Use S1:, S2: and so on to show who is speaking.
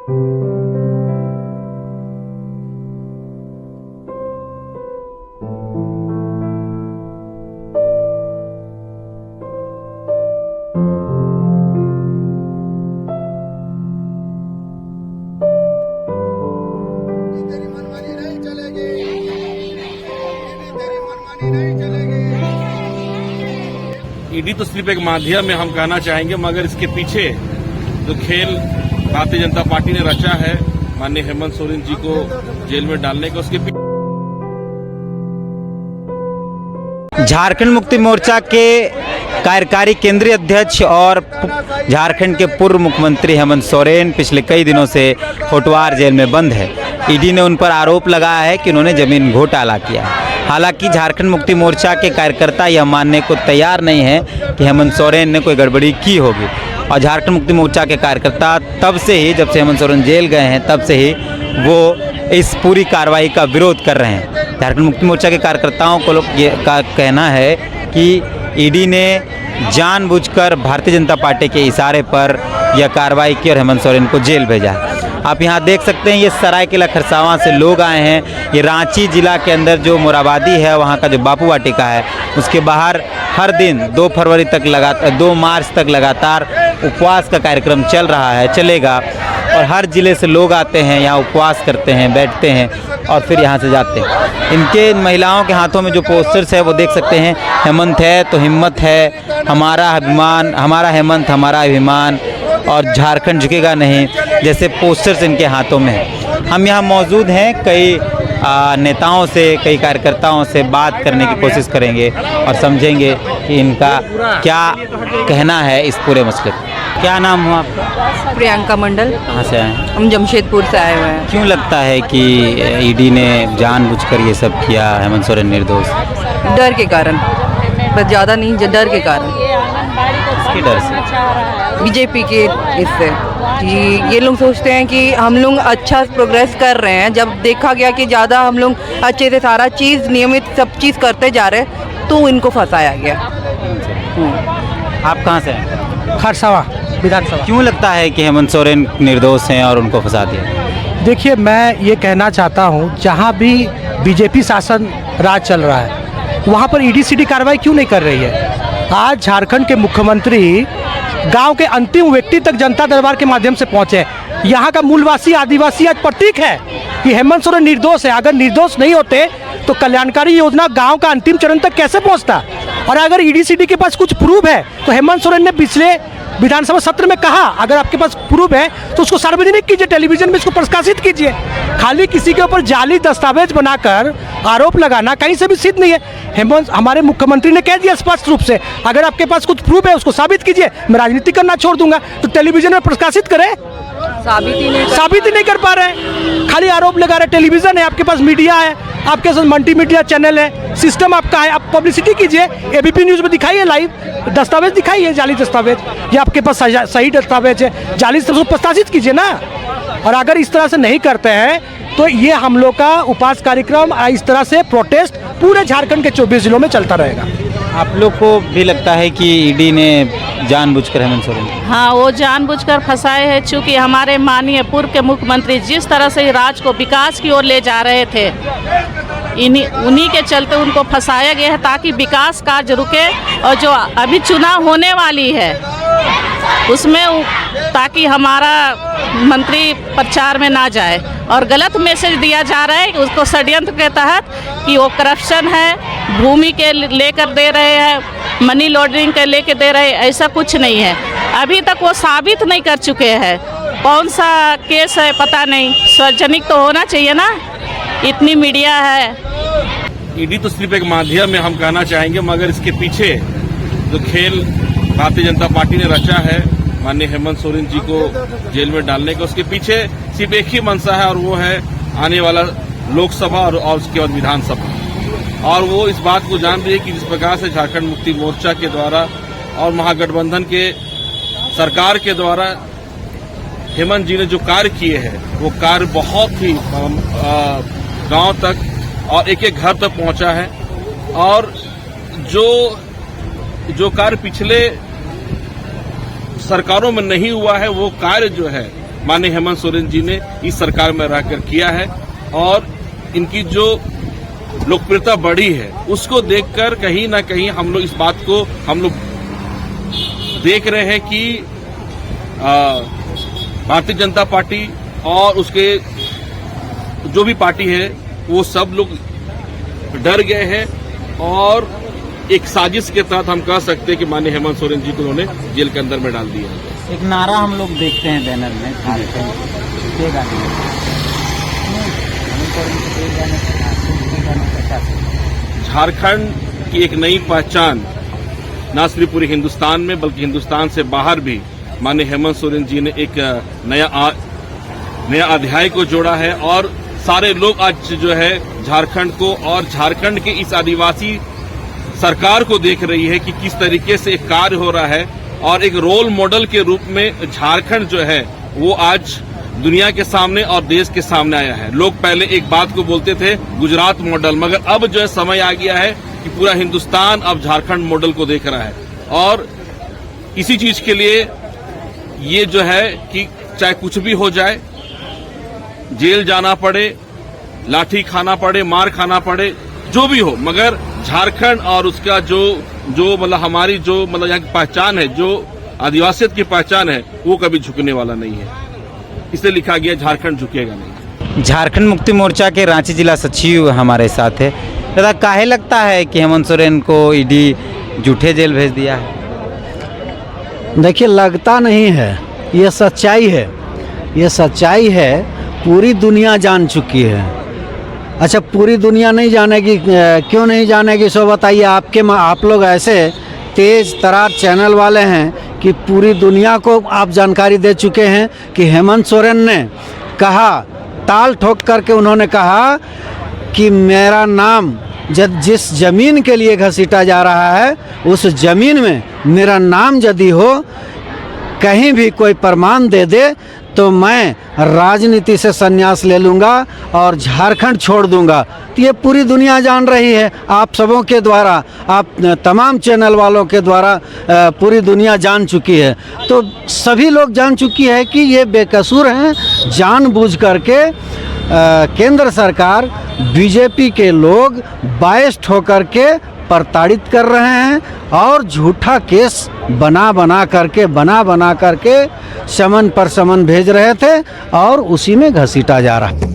S1: ED तो सिर्फ एक माध्यम है, हम कहना चाहेंगे, मगर इसके पीछे जो खेल भारतीय जनता पार्टी ने रचा है माननीय हेमंत सोरेन जी को जेल में डालने का, उसके पीछे
S2: झारखंड मुक्ति मोर्चा के कार्यकारी केंद्रीय अध्यक्ष और झारखंड के पूर्व मुख्यमंत्री हेमंत सोरेन पिछले कई दिनों से होटवार जेल में बंद है। ईडी ने उन पर आरोप लगाया है कि उन्होंने जमीन घोटाला किया है। हालांकि झारखंड मुक्ति मोर्चा के कार्यकर्ता यह मानने को तैयार नहीं है कि हेमंत सोरेन ने कोई गड़बड़ी की होगी, और झारखंड मुक्ति मोर्चा के कार्यकर्ता तब से ही, जब से हेमंत सोरेन जेल गए हैं, तब से ही वो इस पूरी कार्रवाई का विरोध कर रहे हैं। झारखंड मुक्ति मोर्चा के कार्यकर्ताओं को का कहना है कि ईडी ने जानबूझकर भारतीय जनता पार्टी के इशारे पर यह कार्रवाई की और हेमंत सोरेन को जेल भेजा है। आप यहाँ देख सकते हैं, ये सरायकेला खरसावां से लोग आए हैं। ये रांची जिला के अंदर जो मोराबादी है, वहाँ का जो बापू वाटिका है, उसके बाहर हर दिन 2 मार्च तक लगातार उपवास का कार्यक्रम चल रहा है, चलेगा। और हर जिले से लोग आते हैं, यहाँ उपवास करते हैं, बैठते हैं और फिर यहाँ से जाते हैं। इनके महिलाओं के हाथों में जो पोस्टर्स है वो देख सकते हैं, हेमंत है तो हिम्मत है, हमारा अभिमान, हमारा हेमंत हमारा अभिमान, और झारखंड झुकेगा नहीं, जैसे पोस्टर्स इनके हाथों में हैं। हम यहाँ मौजूद हैं, कई नेताओं से, कई कार्यकर्ताओं से बात करने की कोशिश करेंगे और समझेंगे कि इनका क्या कहना है इस पूरे मसले पर। क्या नाम हुआ आपका?
S3: प्रियंका मंडल।
S2: कहाँ से आए हैं?
S3: हम जमशेदपुर से आए हुए हैं।
S2: क्यों लगता है कि ईडी ने जानबूझकर ये सब किया, हेमंत सोरेन निर्दोष?
S3: डर के कारण, बस ज़्यादा नहीं, डर के कारण।
S2: किसके डर से?
S3: बीजेपी के इससे कि ये लोग सोचते हैं कि हम लोग अच्छा प्रोग्रेस कर रहे हैं। जब देखा गया कि ज़्यादा हम लोग अच्छे से सारा चीज़ नियमित सब चीज़ करते जा रहे हैं, तो इनको फंसाया गया।
S2: आप कहाँ से हैं?
S4: खरसावां विधानसभा।
S2: क्यों लगता है कि हेमंत सोरेन निर्दोष हैं और उनको फंसा दिया?
S4: देखिए, मैं ये कहना चाहता हूँ, जहाँ भी बीजेपी शासन राज चल रहा है, वहाँ पर ईडी-सीडी कार्रवाई क्यों नहीं कर रही है? आज झारखंड के मुख्यमंत्री गांव के अंतिम व्यक्ति तक जनता दरबार के माध्यम से पहुंचे। यहाँ का मूलवासी आदिवासी आज प्रतीक है कि हेमंत सोरेन निर्दोष है। अगर निर्दोष नहीं होते तो कल्याणकारी योजना गांव का अंतिम चरण तक कैसे पहुंचता? और अगर ईडी-सीडी के पास कुछ प्रूफ है तो हेमंत सोरेन ने पिछले विधानसभा सत्र में कहा, अगर आपके पास प्रूफ है तो उसको सार्वजनिक कीजिए, टेलीविजन में इसको प्रकाशित कीजिए। खाली किसी के ऊपर जाली दस्तावेज बनाकर आरोप लगाना कहीं से भी सिद्ध नहीं है। हेमंत, हमारे मुख्यमंत्री ने कह दिया स्पष्ट रूप से, अगर आपके पास कुछ प्रूफ है उसको साबित कीजिए, मैं राजनीति करना छोड़ दूंगा। तो टेलीविजन में प्रकाशित करें, साबित ही नहीं कर पा रहे हैं, खाली आरोप लगा रहे। टेलीविजन है आपके पास, मीडिया है आपके पास, मल्टीमीडिया चैनल है, सिस्टम आपका है, आप पब्लिसिटी कीजिए। एबीपी न्यूज़ में दिखाइए, लाइव दस्तावेज दिखाइए, जाली दस्तावेज, या आपके पास सही दस्तावेज है, जाली दस्तावेज प्रकाशित कीजिए ना। और अगर इस तरह से नहीं करते हैं तो ये हम लोग का उपवास कार्यक्रम, इस तरह से प्रोटेस्ट पूरे झारखंड के 24 जिलों में चलता रहेगा।
S2: आप लोग को भी लगता है कि ईडी ने जानबूझकर हेमंत सोरेन?
S5: हाँ, वो जानबूझकर फंसाए हैं, चूँकि हमारे माननीय पूर्व के मुख्यमंत्री जिस तरह से राज्य को विकास की ओर ले जा रहे थे, उन्हीं के चलते उनको फंसाया गया है, ताकि विकास कार्य रुके। और जो अभी चुनाव होने वाली है उसमें, ताकि हमारा मंत्री प्रचार में ना जाए, और गलत मैसेज दिया जा रहा है कि उसको षड्यंत्र के तहत कि वो करप्शन है, भूमि के लेकर दे रहे हैं, मनी लॉन्ड्रिंग के लेकर दे रहे हैं। ऐसा कुछ नहीं है, अभी तक वो साबित नहीं कर चुके हैं। कौन सा केस है पता नहीं, सार्वजनिक तो होना चाहिए ना, इतनी मीडिया है।
S1: ईडी तो सिर्फ एक माध्यम है, हम कहना चाहेंगे, मगर इसके पीछे जो खेल भारतीय जनता पार्टी ने रचा है माननीय हेमंत सोरेन जी को जेल में डालने का, उसके पीछे सिर्फ एक ही मंशा है, और वो है आने वाला लोकसभा और उसके बाद विधानसभा। और वो इस बात को जान रही है कि जिस प्रकार से झारखंड मुक्ति मोर्चा के द्वारा और महागठबंधन के सरकार के द्वारा हेमंत जी ने जो कार्य किए हैं, वो कार्य बहुत ही गांव तक और एक एक घर तक पहुंचा है। और जो कार्य पिछले सरकारों में नहीं हुआ है, वो कार्य जो है माननीय हेमंत सोरेन जी ने इस सरकार में रहकर किया है और इनकी जो लोकप्रियता बढ़ी है उसको देखकर कहीं ना कहीं हम लोग इस बात को देख रहे हैं कि भारतीय जनता पार्टी और उसके जो भी पार्टी है वो सब लोग डर गए हैं और एक साजिश के तहत हम कह सकते हैं कि माननीय हेमंत सोरेन जी को उन्होंने जेल के अंदर में डाल दिया है।
S2: एक नारा हम लोग देखते हैं बैनर में
S1: झारखंड की एक नई पहचान न सिर्फ पूरे हिंदुस्तान में बल्कि हिंदुस्तान से बाहर भी माननीय हेमंत सोरेन जी ने एक नया अध्याय को जोड़ा है और सारे लोग आज जो है झारखंड को और झारखंड के इस आदिवासी सरकार को देख रही है कि किस तरीके से एक कार्य हो रहा है और एक रोल मॉडल के रूप में झारखंड जो है वो आज दुनिया के सामने और देश के सामने आया है। लोग पहले एक बात को बोलते थे गुजरात मॉडल, मगर अब जो है समय आ गया है कि पूरा हिंदुस्तान अब झारखंड मॉडल को देख रहा है और इसी चीज के लिए ये जो है कि चाहे कुछ भी हो जाए, जेल जाना पड़े, लाठी खाना पड़े, मार खाना पड़े, जो भी हो, मगर झारखंड और उसका जो मतलब हमारी जो मतलब यहाँ की पहचान है, जो आदिवासियत की पहचान है, वो कभी झुकने वाला नहीं है। इसलिए लिखा गया झारखंड झुकेगा नहीं।
S2: झारखंड मुक्ति मोर्चा के रांची जिला सचिव हमारे साथ है। दादा, काहे लगता है कि हेमंत सोरेन को ईडी झूठे जेल भेज दिया है?
S6: देखिए, लगता नहीं है, ये सच्चाई है। ये सच्चाई है, पूरी दुनिया जान चुकी है। अच्छा, पूरी दुनिया नहीं जानेगी, क्यों नहीं जानेगी सो बताइए। आप लोग ऐसे तेज तरार चैनल वाले हैं कि पूरी दुनिया को आप जानकारी दे चुके हैं कि हेमंत सोरेन ने कहा, ताल ठोक करके उन्होंने कहा कि मेरा नाम जिस जमीन के लिए घसीटा जा रहा है उस जमीन में मेरा नाम यदि हो, कहीं भी कोई प्रमाण दे दे तो मैं राजनीति से संन्यास ले लूँगा और झारखंड छोड़ दूँगा। तो ये पूरी दुनिया जान रही है, आप सबों के द्वारा, आप तमाम चैनल वालों के द्वारा पूरी दुनिया जान चुकी है। तो सभी लोग जान चुकी है कि ये बेकसूर हैं। जानबूझ करके केंद्र सरकार, बीजेपी के लोग बायस्ड होकर के प्रताड़ित कर रहे हैं और झूठा केस बना करके समन पर समन भेज रहे थे और उसी में घसीटा जा रहा है।